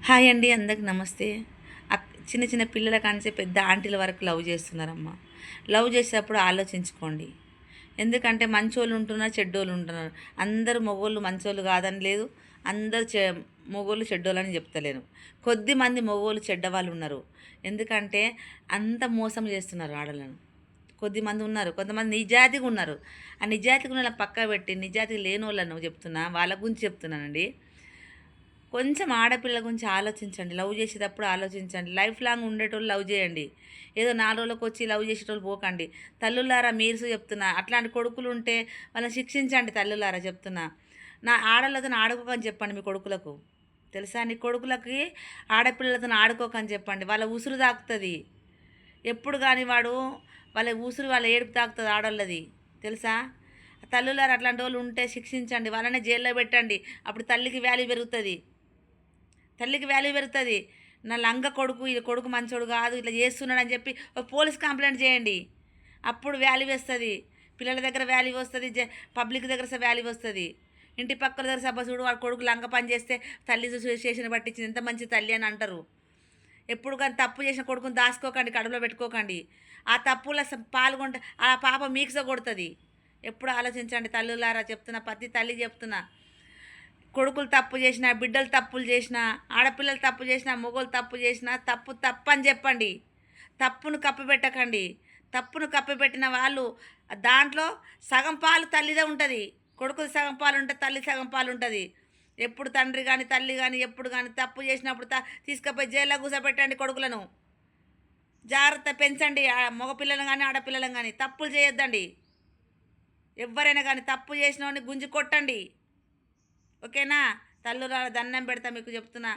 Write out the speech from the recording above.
Hi అండి, అందరికి నమస్తే. చిన్న చిన్న పిల్లల కానించి పెద్ద ఆంటీల వరకు లవ్ చేస్తున్నారమ్మా. లవ్ చేసేటప్పుడు ఆలోచించుకోండి. ఎందుకంటే మంచోళ్ళు ఉంటున్నారు, చెడ్డోళ్ళు ఉంటున్నారు. అందరు మగోళ్ళు మంచోళ్ళు కాదని లేదు, అందరు మగోళ్ళు చెడ్డోళ్ళని చెప్తలేను. కొద్దిమంది మగోళ్ళు చెడ్డవాళ్ళు ఉన్నారు. ఎందుకంటే అంత మోసం చేస్తున్నారు ఆడలను. కొద్దిమంది ఉన్నారు, కొంతమంది నిజాయితీగా ఉన్నారు. ఆ నిజాయితీగా ఉన్న వాళ్ళని పక్క పెట్టి నిజాయితీ లేని వాళ్ళను చెప్తున్నా, వాళ్ళ గురించి చెప్తున్నానండి. కొంచెం ఆడపిల్ల గురించి ఆలోచించండి. లవ్ చేసేటప్పుడు ఆలోచించండి. లైఫ్ లాంగ్ ఉండేటోళ్ళు లవ్ చేయండి. ఏదో 4 రోజులకు వచ్చి లవ్ చేసేటోళ్ళు పోకండి. తల్లులారా మీరు చెప్తున్నా, అట్లాంటి కొడుకులు ఉంటే వాళ్ళని శిక్షించండి. తల్లులారా చెప్తున్నా, నా ఆడలతో ఆడుకోకని చెప్పండి మీ కొడుకులకు. తెలుసా, నీ కొడుకులకి ఆడపిల్లలతో ఆడుకోకని చెప్పండి. వాళ్ళ ఉసురు తాకుతుంది ఎప్పుడు కానీ. వాళ్ళ ఉసురు వాళ్ళ ఏడుపు తాకుతుంది ఆడోళ్ళది. తెలుసా, తల్లులారు అట్లాంటి వాళ్ళు ఉంటే శిక్షించండి. వాళ్ళనే జైల్లో పెట్టండి. అప్పుడు తల్లికి వాల్యూ పెరుగుతుంది. నా లంగ కొడుకు, ఇది కొడుకు మంచోడు కాదు, ఇట్లా చేస్తున్నాడు అని చెప్పి ఒక పోలీస్ కంప్లైంట్ చేయండి. అప్పుడు వాల్యూ వస్తుంది. పిల్లల దగ్గర వాల్యూ వస్తుంది, పబ్లిక్ దగ్గర వాల్యూ వస్తుంది. ఇంటి పక్కల దగ్గర సభ చూడు, వాడు కొడుకు లంగ పని చేస్తే తల్లి స్టేషన్ పట్టించింది, ఎంత మంచి తల్లి అని అంటారు. ఎప్పుడు కానీ తప్పు చేసిన కొడుకుని దాచుకోకండి, కడుపులో పెట్టుకోకండి. ఆ తప్పులో పాల్గొంటే ఆ పాప మీక్స కొడుతుంది. ఎప్పుడు ఆలోచించండి తల్లులారా చెప్తున్నా, ప్రతి తల్లి చెప్తున్నా. కొడుకులు తప్పు చేసినా, బిడ్డలు తప్పులు చేసినా, ఆడపిల్లలు తప్పు చేసినా, మొగోళ్ళు తప్పు చేసినా తప్పు అని చెప్పండి. తప్పును కప్పిపెట్టకండి. తప్పును కప్పిపెట్టిన వాళ్ళు దాంట్లో సగం పాలు తల్లిదే ఉంటుంది. కొడుకులు సగం పాలు ఉంటుంది, తల్లి సగం పాలు ఉంటుంది. ఎప్పుడు తండ్రి కానీ తల్లి కానీ ఎప్పుడు కానీ తప్పు చేసినప్పుడు తీసుకుపోయి జైల్లో కూర్చోబెట్టండి. కొడుకులను జాగ్రత్త పెంచండి. మగపిల్లలను కానీ ఆడపిల్లలను కానీ తప్పులు చేయొద్దండి. ఎవరైనా కానీ తప్పు చేసిన వాడిని గుంజి కొట్టండి. ఓకేనా? తల్లుల దండం పెడతా మీకు చెప్తున్నా.